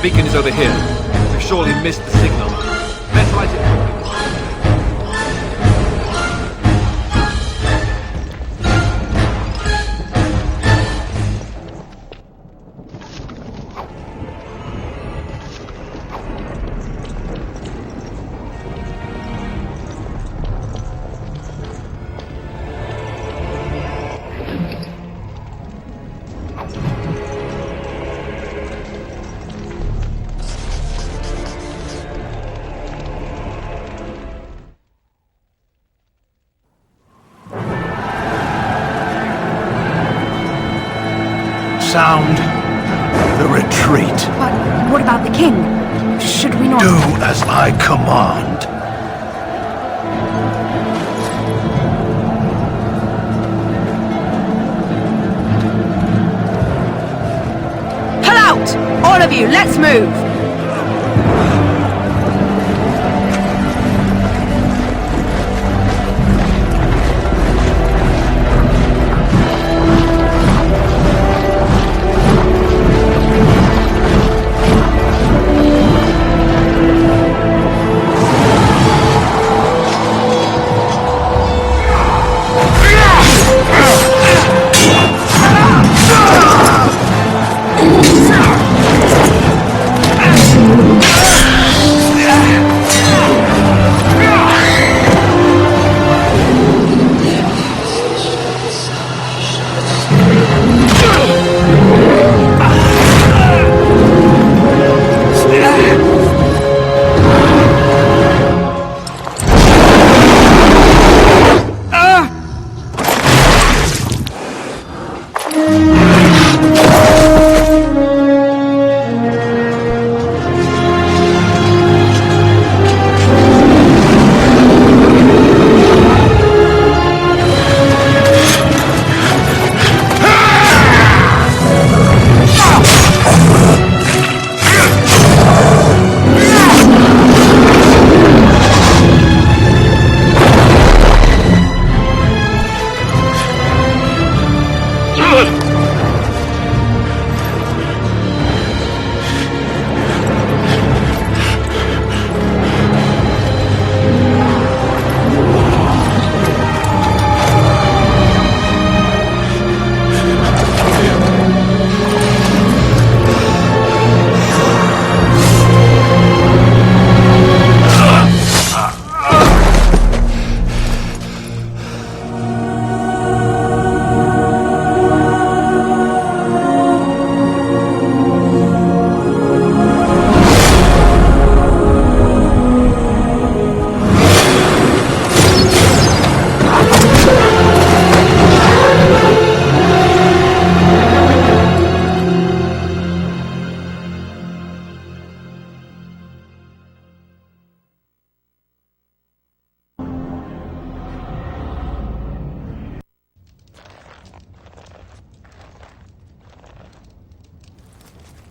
beacon is over here. We've surely missed the signal. Let's light it quickly. Sound the retreat. But what about the king? Should we not... Do as I command. Pull out! All of you, let's move!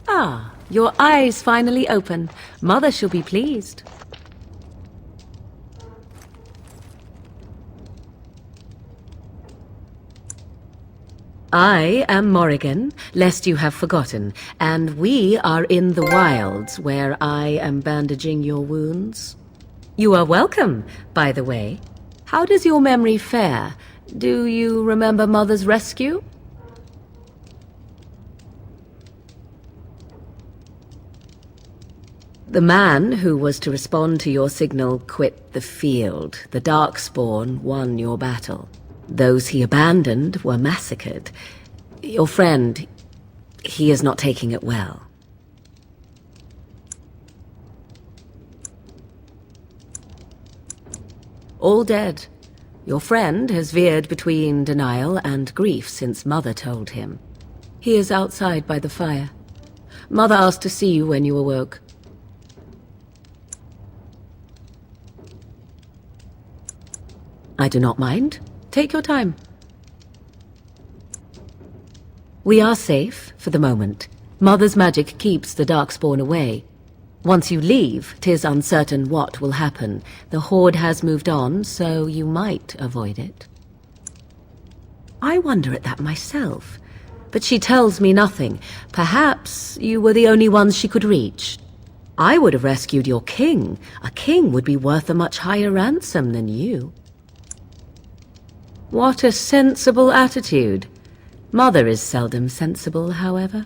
Ah, your eyes finally open. Mother shall be pleased. I am Morrigan, lest you have forgotten, and we are in the wilds where I am bandaging your wounds. You are welcome, by the way. How does your memory fare? Do you remember Mother's rescue? The man who was to respond to your signal quit the field. The Darkspawn won your battle. Those he abandoned were massacred. Your friend, he is not taking it well. All dead. Your friend has veered between denial and grief since Mother told him. He is outside by the fire. Mother asked to see you when you awoke. I do not mind. Take your time. We are safe, for the moment. Mother's magic keeps the Darkspawn away. Once you leave, 'tis uncertain what will happen. The Horde has moved on, so you might avoid it. I wonder at that myself. but she tells me nothing. Perhaps you were the only ones she could reach. I would have rescued your king. A king would be worth a much higher ransom than you. What a sensible attitude. Mother is seldom sensible, however.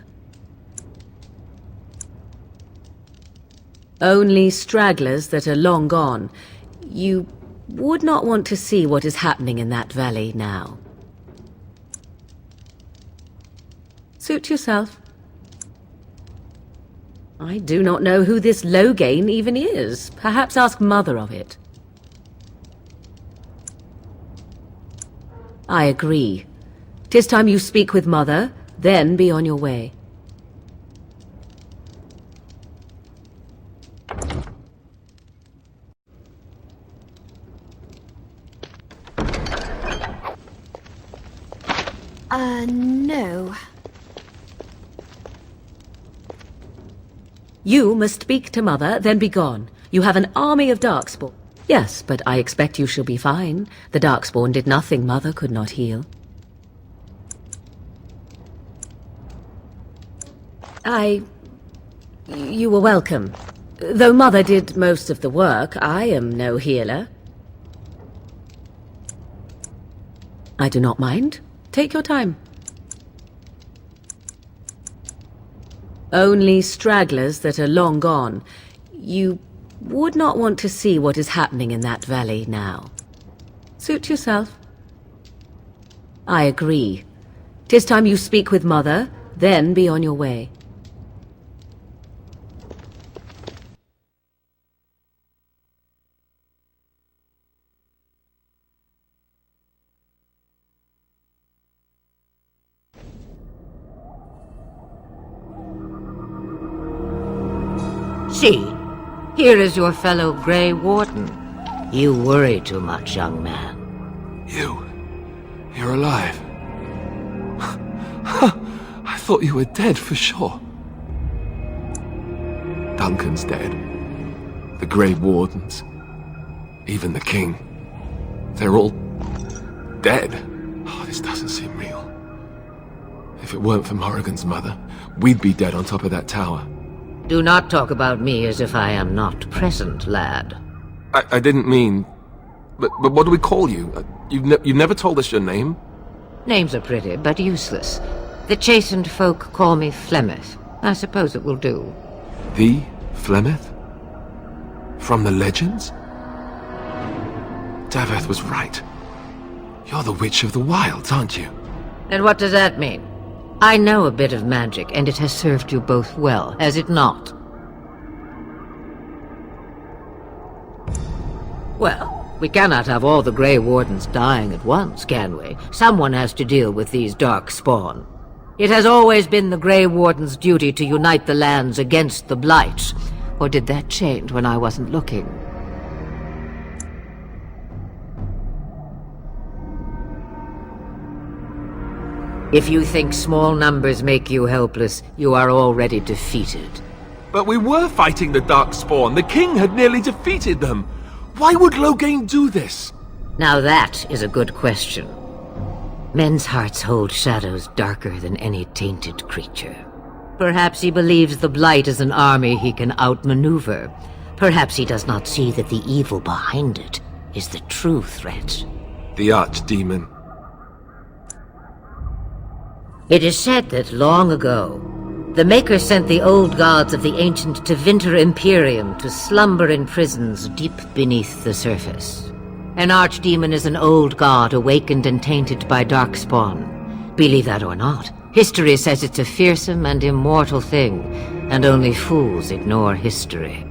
Only stragglers that are long gone. You would not want to see what is happening in that valley now. Suit yourself. I do not know who this Loghain even is. Perhaps ask Mother of it. I agree. 'Tis time you speak with Mother, then be on your way. No. You must speak to Mother, then be gone. You have an army of Darkspawn. Yes, but I expect you shall be fine. The Darkspawn did nothing Mother could not heal. You were welcome. Though Mother did most of the work, I am no healer. I do not mind. Take your time. Only stragglers that are long gone. You would not want to see what is happening in that valley now. Suit yourself. I agree. 'Tis time you speak with Mother, then be on your way. See, here is your fellow Grey Warden. You worry too much, young man. You're alive. I thought you were dead for sure. Duncan's dead. The Grey Wardens. Even the King. They're all dead. Oh, this doesn't seem real. If it weren't for Morrigan's mother, we'd be dead on top of that tower. Do not talk about me as if I am not present, lad. I didn't mean... But what do we call you? You've never told us your name? Names are pretty, but useless. The chastened folk call me Flemeth. I suppose it will do. The Flemeth? From the legends? Daveth was right. You're the Witch of the Wilds, aren't you? And what does that mean? I know a bit of magic, and it has served you both well, has it not? Well, we cannot have all the Grey Wardens dying at once, can we? Someone has to deal with these dark spawn. It has always been the Grey Warden's duty to unite the lands against the Blight. Or did that change when I wasn't looking? If you think small numbers make you helpless, you are already defeated. But we were fighting the Darkspawn. The King had nearly defeated them. Why would Loghain do this? Now that is a good question. Men's hearts hold shadows darker than any tainted creature. Perhaps he believes the Blight is an army he can outmaneuver. Perhaps he does not see that the evil behind it is the true threat. The Archdemon. It is said that long ago, the Maker sent the old gods of the ancient Tevinter Imperium to slumber in prisons deep beneath the surface. An archdemon is an old god awakened and tainted by darkspawn. Believe that or not, history says it's a fearsome and immortal thing, and only fools ignore history.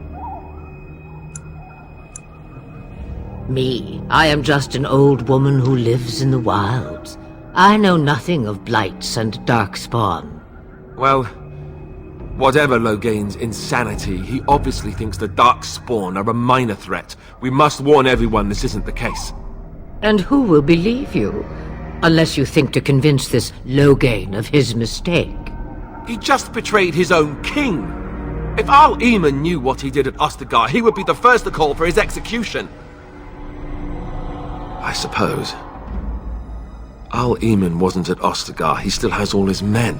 Me, I am just an old woman who lives in the wilds. I know nothing of blights and darkspawn. Well, whatever Loghain's insanity, he obviously thinks the Darkspawn are a minor threat. We must warn everyone this isn't the case. And who will believe you? Unless you think to convince this Loghain of his mistake. He just betrayed his own king. If Al-Eamon knew what he did at Ostagar, he would be the first to call for his execution. I suppose. Al-Eamon wasn't at Ostagar. He still has all his men.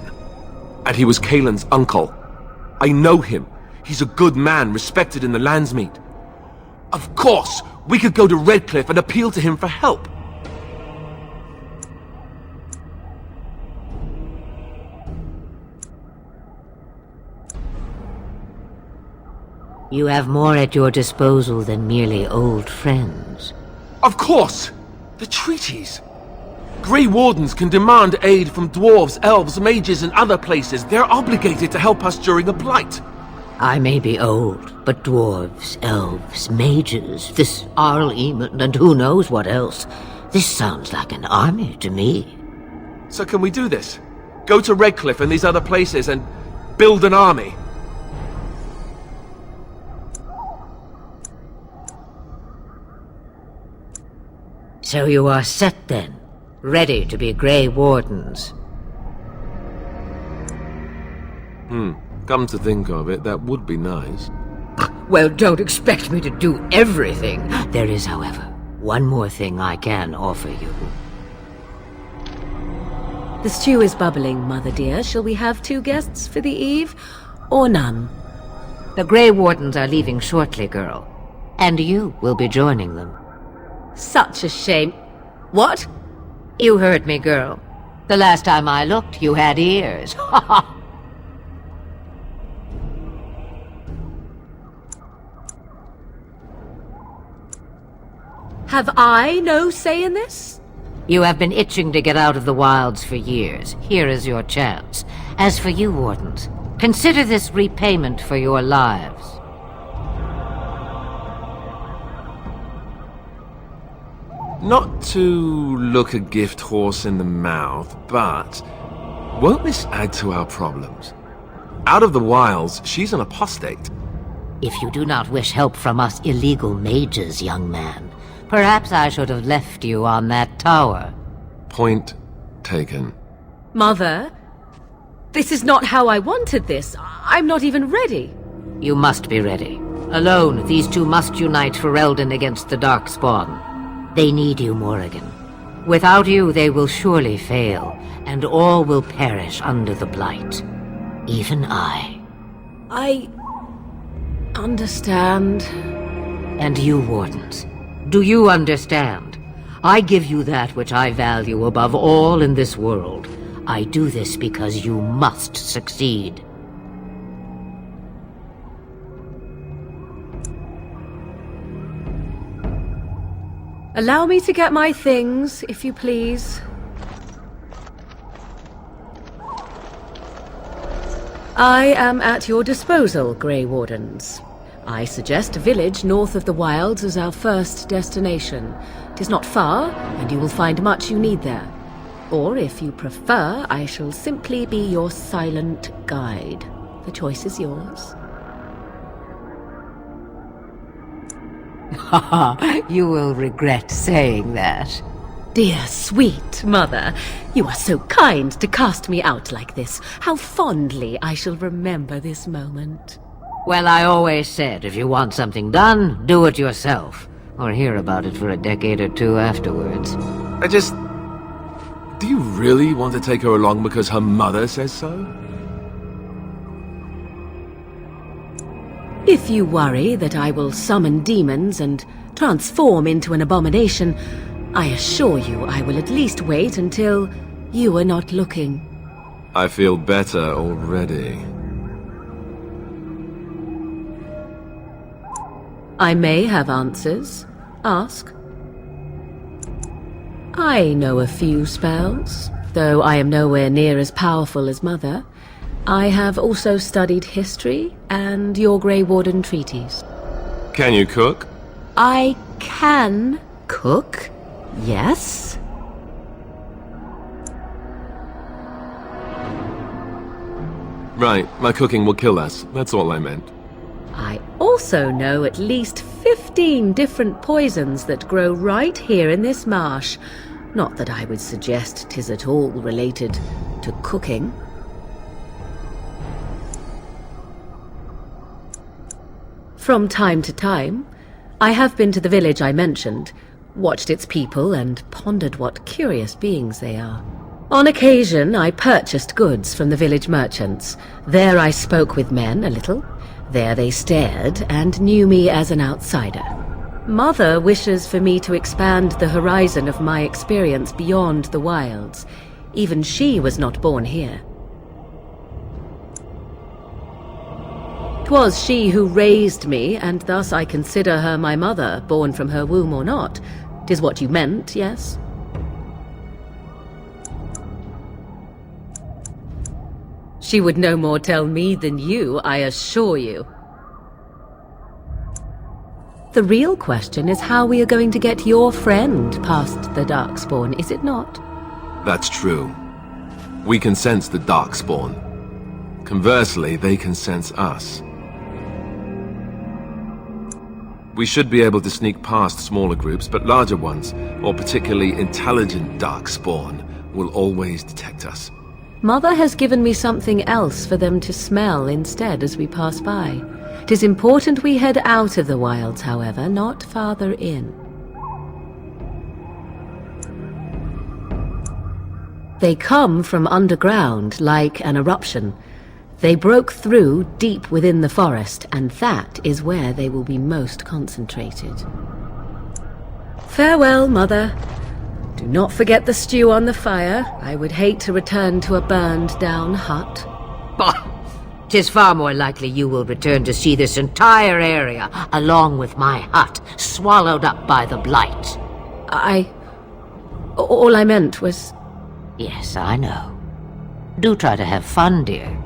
And he was Kaelin's uncle. I know him. He's a good man, respected in the Landsmeet. Of course, we could go to Redcliffe and appeal to him for help. You have more at your disposal than merely old friends. Of course! The treaties! Grey Wardens can demand aid from dwarves, elves, mages, and other places. They're obligated to help us during a blight. I may be old, but dwarves, elves, mages, this Al-Eamon, and who knows what else. This sounds like an army to me. So can we do this? Go to Redcliffe and these other places and build an army? So you are set then, ready to be Grey Wardens. Come to think of it, that would be nice. Well, don't expect me to do everything. There is, however, one more thing I can offer you. The stew is bubbling, Mother dear. Shall we have 2 guests for the eve, or none? The Grey Wardens are leaving shortly, girl. And you will be joining them. Such a shame. What? You heard me, girl. The last time I looked, you had ears. Ha ha! Have I no say in this? You have been itching to get out of the wilds for years. Here is your chance. As for you, Wardens, consider this repayment for your lives. Not to look a gift horse in the mouth, but won't this add to our problems? Out of the wilds, she's an apostate. If you do not wish help from us illegal mages, young man, perhaps I should have left you on that tower. Point taken. Mother, this is not how I wanted this. I'm not even ready. You must be ready. Alone, these 2 must unite for Eldon against the Darkspawn. They need you, Morrigan. Without you, they will surely fail, and all will perish under the Blight. Even I. I understand. And you, Wardens, do you understand? I give you that which I value above all in this world. I do this because you must succeed. Allow me to get my things, if you please. I am at your disposal, Grey Wardens. I suggest a village north of the wilds as our first destination. 'Tis not far, and you will find much you need there. Or, if you prefer, I shall simply be your silent guide. The choice is yours. Haha, you will regret saying that. Dear, sweet mother, you are so kind to cast me out like this. How fondly I shall remember this moment. Well, I always said, if you want something done, do it yourself. Or hear about it for a decade or 2 afterwards. Do you really want to take her along because her mother says so? If you worry that I will summon demons and transform into an abomination, I assure you I will at least wait until you are not looking. I feel better already. I may have answers. Ask. I know a few spells, though I am nowhere near as powerful as Mother. I have also studied history and your Grey Warden treaties. Can you cook? I can cook, yes. Right, my cooking will kill us. That's all I meant. I also know at least 15 different poisons that grow right here in this marsh. Not that I would suggest 'tis at all related to cooking. From time to time, I have been to the village I mentioned. watched its people, and pondered what curious beings they are. On occasion, I purchased goods from the village merchants. There I spoke with men a little. There they stared and knew me as an outsider. Mother wishes for me to expand the horizon of my experience beyond the wilds. Even she was not born here. 'Twas she who raised me, and thus I consider her my mother, born from her womb or not. 'Tis what you meant, yes? She would no more tell me than you, I assure you. The real question is how we are going to get your friend past the Darkspawn, is it not? That's true. We can sense the Darkspawn. Conversely, they can sense us. We should be able to sneak past smaller groups, but larger ones, or particularly intelligent Darkspawn, will always detect us. Mother has given me something else for them to smell instead as we pass by. 'Tis important we head out of the wilds, however, not farther in. They come from underground, like an eruption. They broke through deep within the forest, and that is where they will be most concentrated. Farewell, Mother. Do not forget the stew on the fire. I would hate to return to a burned-down hut. Bah! 'Tis far more likely you will return to see this entire area, along with my hut, swallowed up by the blight. All I meant was... Yes, I know. Do try to have fun, dear.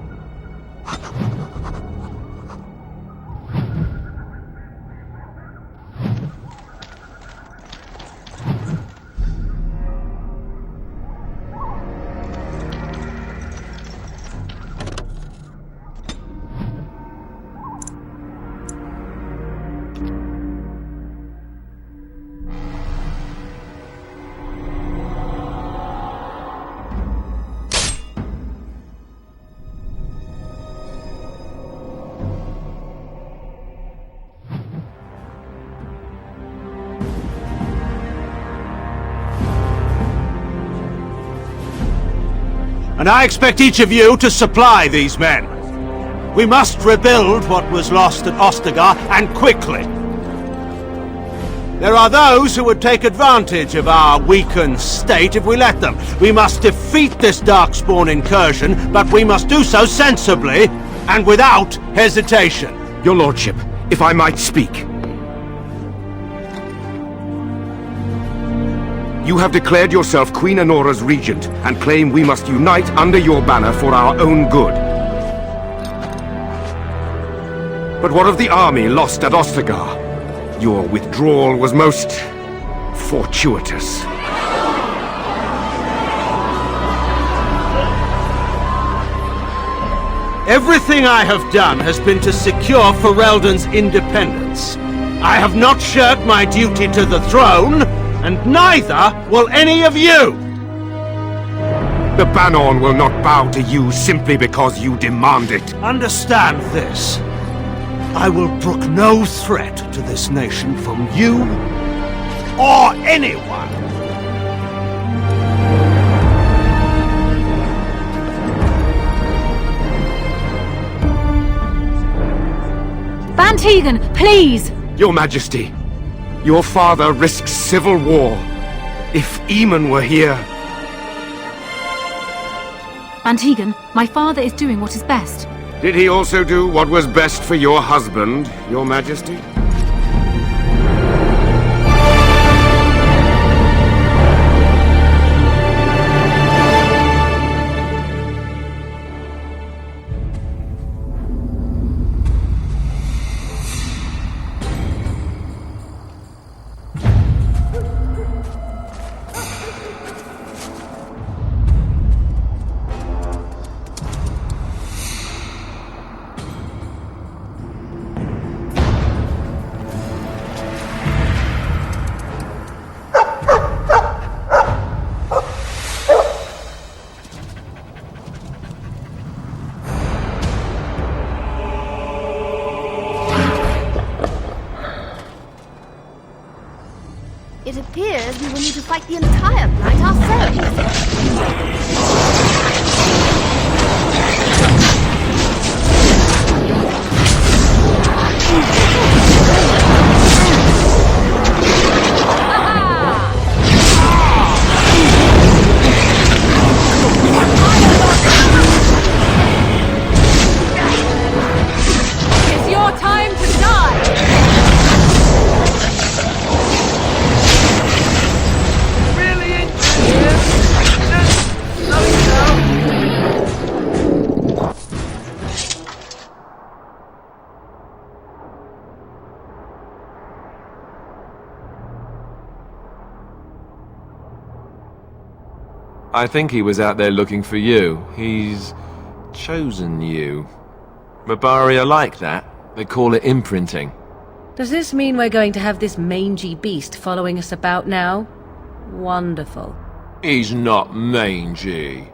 And I expect each of you to supply these men. We must rebuild what was lost at Ostagar, and quickly. There are those who would take advantage of our weakened state if we let them. We must defeat this Darkspawn incursion, but we must do so sensibly and without hesitation. Your Lordship, if I might speak. You have declared yourself Queen Anora's regent, and claim we must unite under your banner for our own good. But what of the army lost at Ostagar? Your withdrawal was most... fortuitous. Everything I have done has been to secure Ferelden's independence. I have not shirked my duty to the throne, and neither will any of you! The Banon will not bow to you simply because you demand it. Understand this. I will brook no threat to this nation from you or anyone. Van Tegan, please! Your Majesty, your father risks civil war. If Eamon were here... Van Tegan, my father is doing what is best. Did he also do what was best for your husband, your Majesty? It appears we will need to fight the entire blight ourselves. It's your time to die! Really interested? Just let me know. I think he was out there looking for you. He's chosen you. Mabari are like that. They call it imprinting. Does this mean we're going to have this mangy beast following us about now? Wonderful. He's not mangy.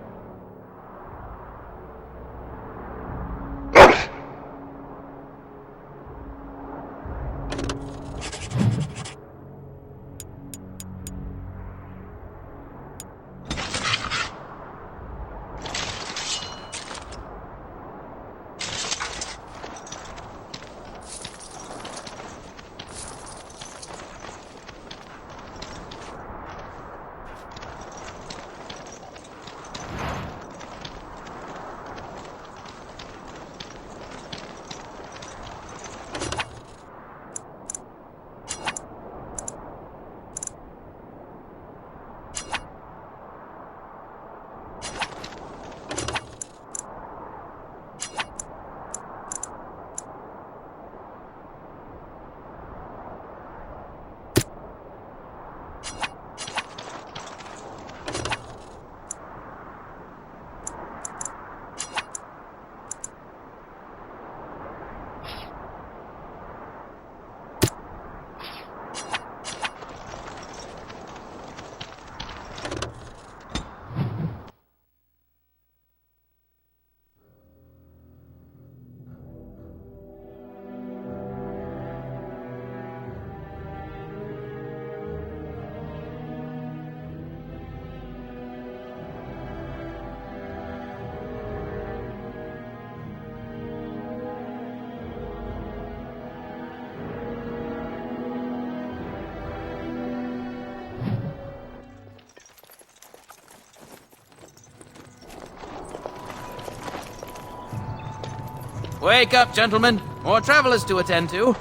Wake up, gentlemen. More travelers to attend to.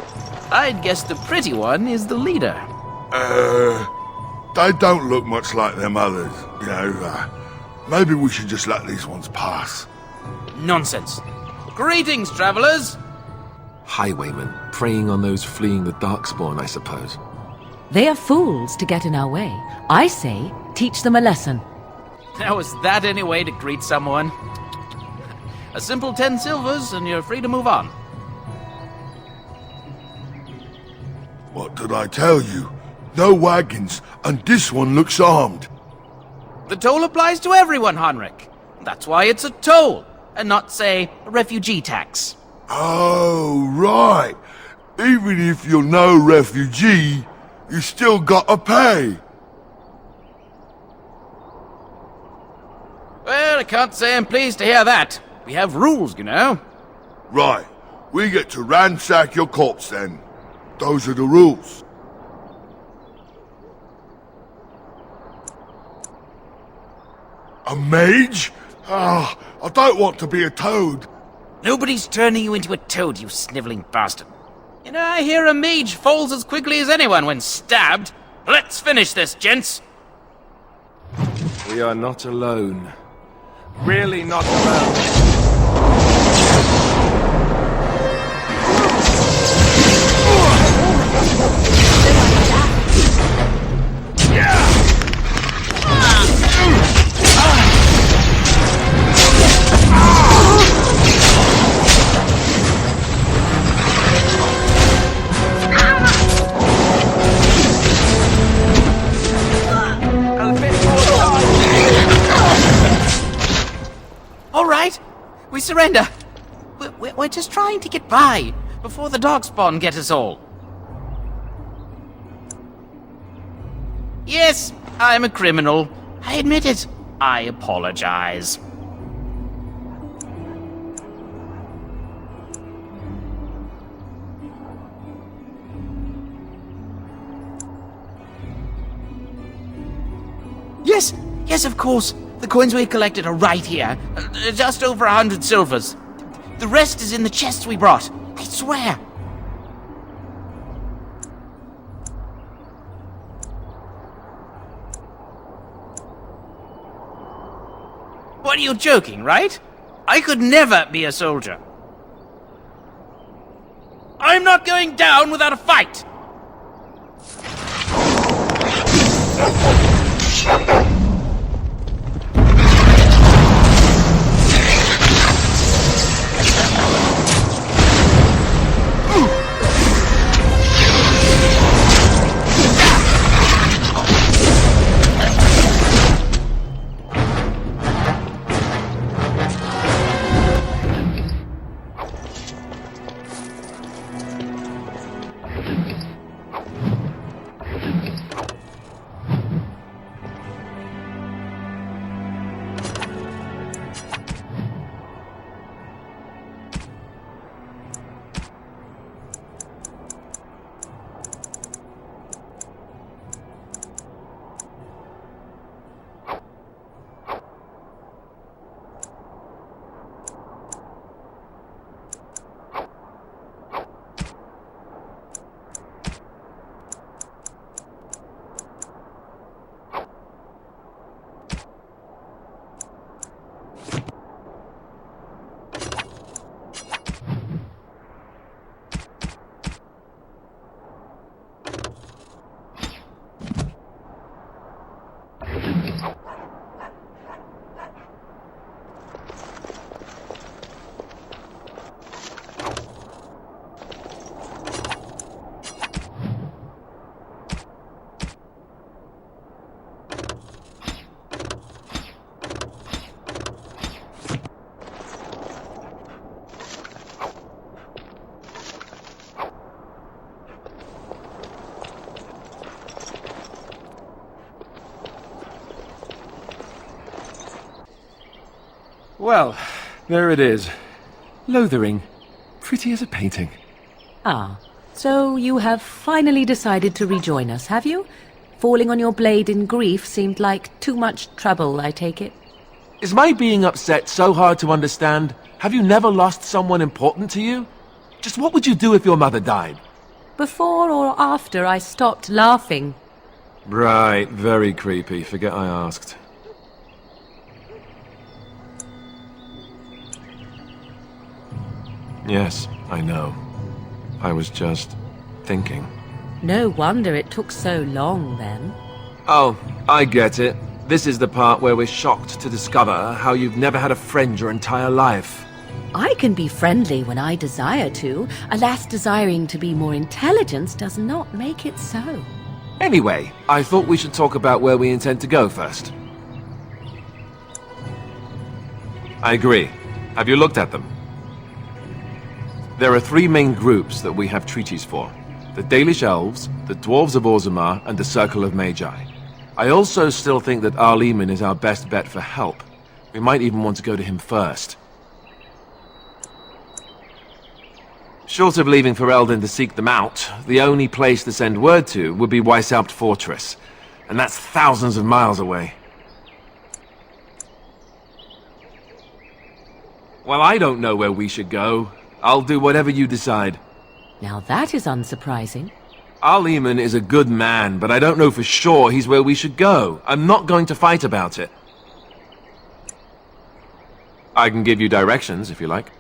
I'd guess the pretty one is the leader. They don't look much like them others, you know. Maybe we should just let these ones pass. Nonsense. Greetings, travelers. Highwaymen, preying on those fleeing the Darkspawn, I suppose. They are fools to get in our way. I say, teach them a lesson. Now, is that any way to greet someone? A simple 10 silvers, and you're free to move on. What did I tell you? No wagons, and this one looks armed. The toll applies to everyone, Henrik. That's why it's a toll, and not, say, a refugee tax. Oh, right. Even if you're no refugee, you still gotta pay. Well, I can't say I'm pleased to hear that. We have rules, you know. Right. We get to ransack your corpse then. Those are the rules. A mage? Ah, I don't want to be a toad. Nobody's turning you into a toad, you sniveling bastard. You know, I hear a mage falls as quickly as anyone when stabbed. Let's finish this, gents. We are not alone. Really not alone. All right, we surrender. We're just trying to get by before the Darkspawn get us all. Yes, I'm a criminal. I admit it. I apologize. Yes, of course. The coins we collected are right here. Just over 100 silvers. The rest is in the chests we brought. I swear. What, are you joking, right? I could never be a soldier. I'm not going down without a fight! Well, there it is. Lothering. Pretty as a painting. Ah, so you have finally decided to rejoin us, have you? Falling on your blade in grief seemed like too much trouble, I take it. Is my being upset so hard to understand? Have you never lost someone important to you? Just what would you do if your mother died? Before or after I stopped laughing? Right, very creepy. Forget I asked. Yes, I know. I was just thinking. No wonder it took so long, then. Oh, I get it. This is the part where we're shocked to discover how you've never had a friend your entire life. I can be friendly when I desire to. Alas, desiring to be more intelligent does not make it so. Anyway, I thought we should talk about where we intend to go first. I agree. Have you looked at them? There are three main groups that we have treaties for. The Dalish Elves, the Dwarves of Orzammar, and the Circle of Magi. I also still think that Leliana is our best bet for help. We might even want to go to him first. Short of leaving Ferelden to seek them out, the only place to send word to would be Weishaupt Fortress. And that's thousands of miles away. Well, I don't know where we should go. I'll do whatever you decide. Now that is unsurprising. Leliana is a good man, but I don't know for sure he's where we should go. I'm not going to fight about it. I can give you directions, if you like.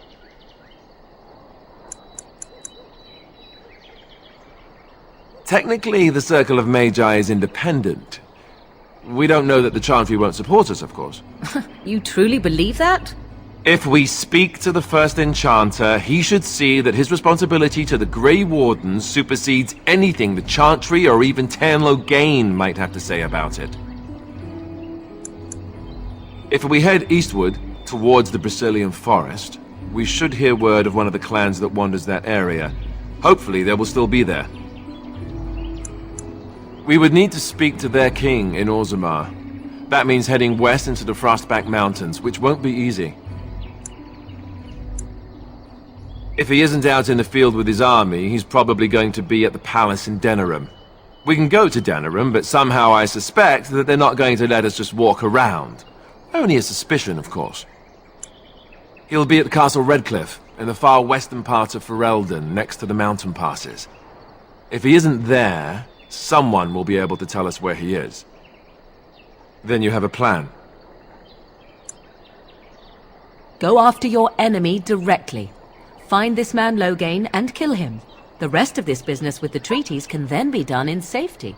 Technically, the Circle of Magi is independent. We don't know that the Chantry won't support us, of course. You truly believe that? If we speak to the first Enchanter, he should see that his responsibility to the Grey Wardens supersedes anything the Chantry or even Loghain might have to say about it. If we head eastward, towards the Brisilian Forest, we should hear word of one of the clans that wanders that area. Hopefully they will still be there. We would need to speak to their king in Orzammar. That means heading west into the Frostback Mountains, which won't be easy. If he isn't out in the field with his army, he's probably going to be at the palace in Denerim. We can go to Denerim, but somehow I suspect that they're not going to let us just walk around. Only a suspicion, of course. He'll be at Castle Redcliffe, in the far western part of Ferelden, next to the mountain passes. If he isn't there, someone will be able to tell us where he is. Then you have a plan. Go after your enemy directly. Find this man Loghain and kill him. The rest of this business with the treaties can then be done in safety.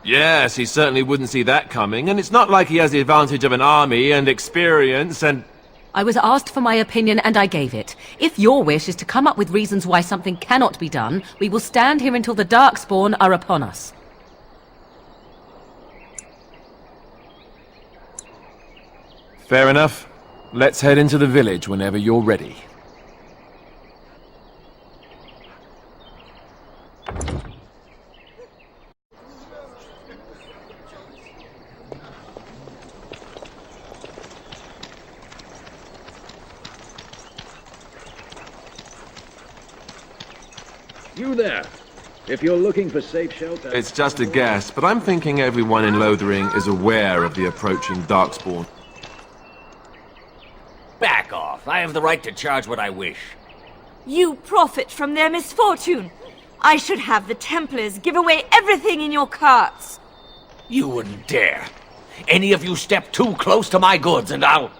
Yes, he certainly wouldn't see that coming, and it's not like he has the advantage of an army and experience and... I was asked for my opinion and I gave it. If your wish is to come up with reasons why something cannot be done, we will stand here until the Darkspawn are upon us. Fair enough. Let's head into the village whenever you're ready. You there! If you're looking for safe shelter... It's just a guess, but I'm thinking everyone in Lothering is aware of the approaching Darkspawn. Back off! I have the right to charge what I wish. You profit from their misfortune. I should have the Templars give away everything in your carts. You wouldn't dare. Any of you step too close to my goods and I'll...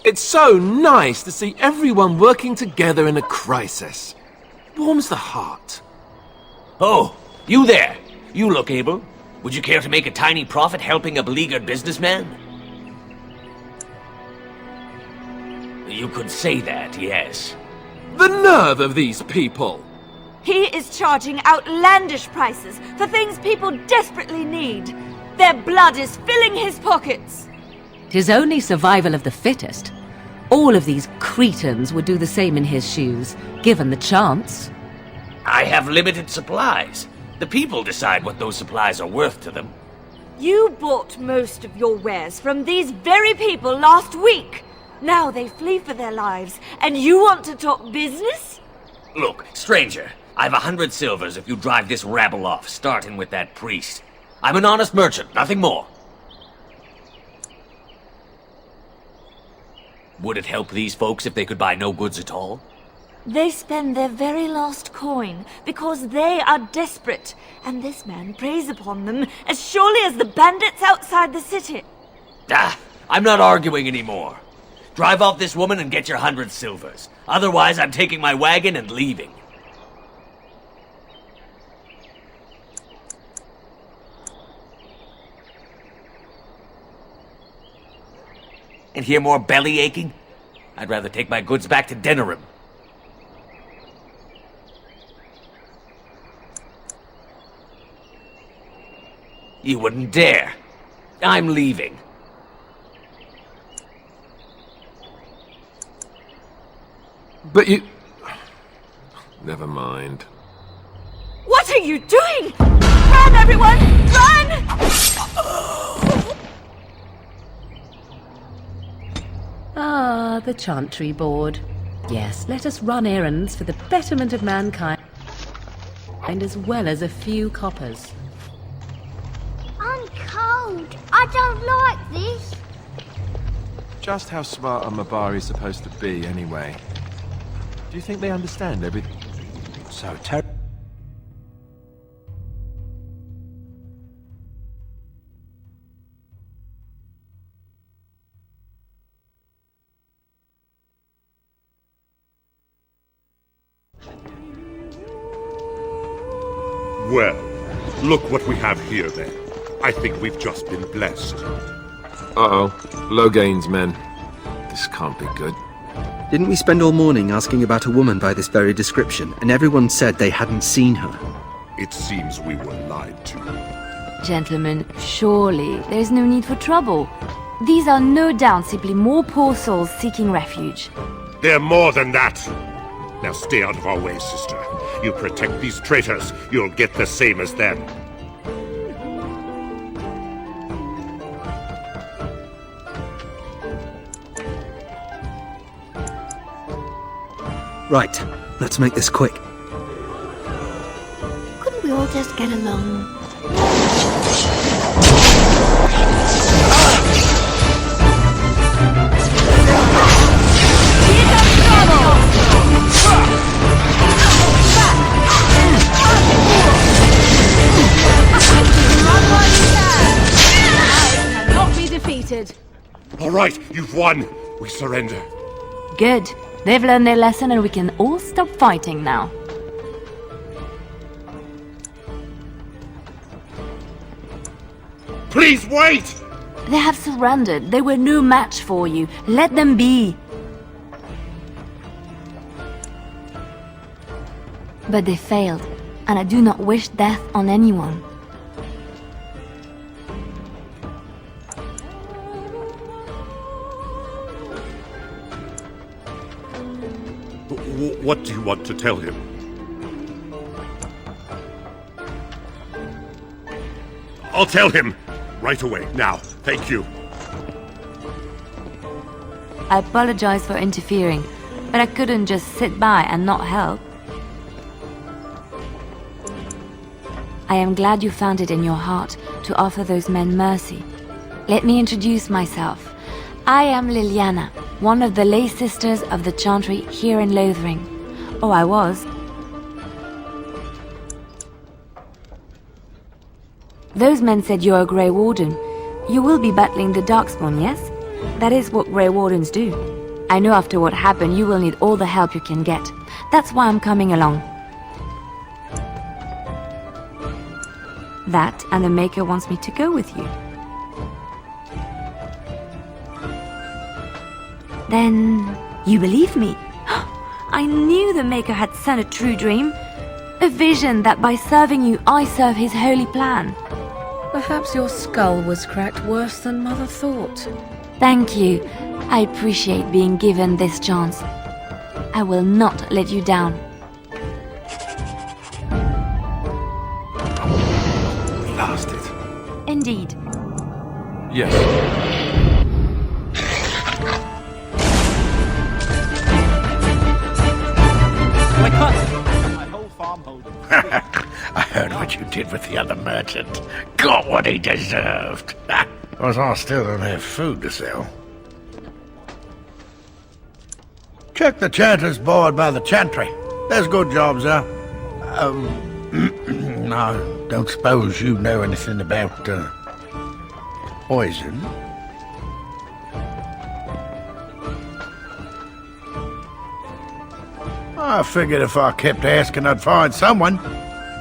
It's so nice to see everyone working together in a crisis. Warms the heart. Oh, you there! You look able. Would you care to make a tiny profit helping a beleaguered businessman? You could say that, yes. The nerve of these people! He is charging outlandish prices for things people desperately need. Their blood is filling his pockets. 'Tis only survival of the fittest. All of these cretins would do the same in his shoes, given the chance. I have limited supplies. The people decide what those supplies are worth to them. You bought most of your wares from these very people last week. Now they flee for their lives, and you want to talk business? Look, stranger, I've 100 silvers if you drive this rabble off, starting with that priest. I'm an honest merchant, nothing more. Would it help these folks if they could buy no goods at all? They spend their very last coin because they are desperate, and this man preys upon them as surely as the bandits outside the city. Ah, I'm not arguing anymore. Drive off this woman and get your 100 silvers. Otherwise, I'm taking my wagon and leaving. And hear more belly aching? I'd rather take my goods back to Denerim. You wouldn't dare. I'm leaving. But you... Never mind. What are you doing? Run, everyone! Run! Ah, the Chantry Board. Yes, let us run errands for the betterment of mankind, and as well as a few coppers. I'm cold. I don't like this. Just how smart are Mabari supposed to be, anyway? Do you think they understand everything? So terrible. Well, look what we have here, then. I think we've just been blessed. Uh-oh. Loghain's men. This can't be good. Didn't we spend all morning asking about a woman by this very description, and everyone said they hadn't seen her? It seems we were lied to. Gentlemen, surely there's no need for trouble. These are no doubt simply more poor souls seeking refuge. They're more than that! Now stay out of our way, sister. You protect these traitors, you'll get the same as them. Right, let's make this quick. Couldn't we all just get along? Not be defeated. All right, you've won. We surrender. Good. They've learned their lesson and we can all stop fighting now. Please wait! They have surrendered. They were no match for you. Let them be. But they failed, and I do not wish death on anyone. What do you want to tell him? I'll tell him! Right away, now. Thank you. I apologize for interfering, but I couldn't just sit by and not help. I am glad you found it in your heart to offer those men mercy. Let me introduce myself. I am Leliana, one of the lay sisters of the Chantry here in Lothering. Oh, I was. Those men said you're a Grey Warden. You will be battling the Darkspawn, yes? That is what Grey Wardens do. I know after what happened you will need all the help you can get. That's why I'm coming along. That and the Maker wants me to go with you. Then you believe me? I knew the Maker had sent a true dream. A vision that by serving you I serve his holy plan. Perhaps your skull was cracked worse than Mother thought. Thank you. I appreciate being given this chance. I will not let you down. Blast it. Indeed. Yes. I heard what you did with the other merchant. Got what he deserved. Because I still don't have food to sell. Check the Chanter's board by the Chantry. There's good jobs there. I don't suppose you know anything about, poison? I figured if I kept asking I'd find someone.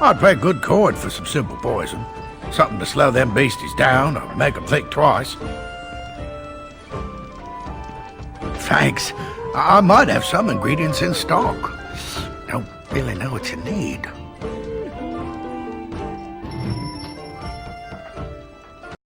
I'd pay good coin for some simple poison. Something to slow them beasties down or make them think twice. Thanks. I might have some ingredients in stock. Don't really know what you need.